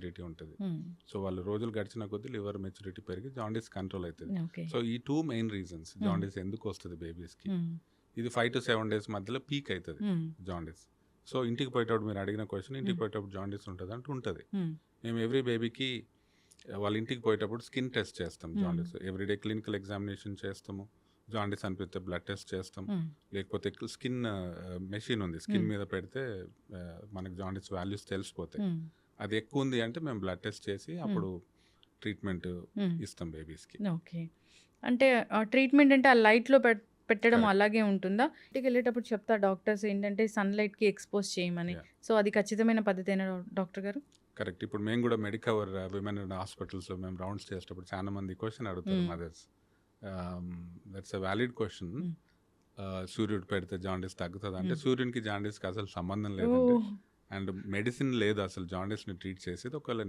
Maturity ఉంటుంది. So వాళ్ళు రోజులు గడిచిన కొద్దీ లివర్ మెచ్యూరిటీ పెరిగి జాండీస్ కంట్రోల్ అవుతుంది. ఓకే. సో ఈ 2 మెయిన్ రీజన్స్ జాండీస్ ఎందుకు వస్తుంది బేబీస్కి. ఇది 5 to 7 days మధ్యలో పీక్ అవుతుంది జాండీస్. సో ఇంటికి పోయేటప్పుడు మీరు అడిగిన క్వశ్చన్, ఇంటికి పోయేటప్పుడు జాండీస్ ఉంటుంది అంటే ఉంటుంది. మేము ఎవ్రీ బేబీకి వాళ్ళ ఇంటికి పోయేటప్పుడు స్కిన్ టెస్ట్ చేస్తాం జాండీస్. ఎవ్రీడే క్లినికల్ ఎగ్జామినేషన్ చేస్తాము. జాండీస్ అనిపిస్తే బ్లడ్ టెస్ట్ చేస్తాం. లేకపోతే స్కిన్ మెషిన్ ఉంది, స్కిన్ మీద పెడితే మనకు జాండీస్ వాల్యూస్ తెలిసిపోతాయి. అది ఎక్కువ ఉంది అంటే మేము బ్లడ్ టెస్ట్ చేసి అప్పుడు ట్రీట్మెంట్ ఇస్తాం బేబీస్కి. ఓకే. అంటే ట్రీట్మెంట్ అంటే ఆ లైట్లో పెట్టడం అలాగే ఉంటుందా? ఇంటికి వెళ్ళేటప్పుడు చెప్తా డాక్టర్స్ ఏంటంటే సన్లైట్కి ఎక్స్పోజ్ చేయమని. సో అది ఖచ్చితమైన పద్ధతేనా డాక్టర్ గారు? కరెక్ట్. ఇప్పుడు మేము కూడా మెడికవర్ విమెన్ హాస్పిటల్స్లో మేము రౌండ్స్ చేసేటప్పుడు చాలా మంది క్వశ్చన్ అడుగుతారు mothers. That's a valid question. సూర్యుడు పెడితే జాండీస్ తగ్గుతుంది అంటే సూర్యునికి జాండీస్కి అసలు సంబంధం లేదండి. అండ్ మెడిసిన్ లేదు అసలు జాండీస్ని ట్రీట్ చేసేది. ఒకవేళ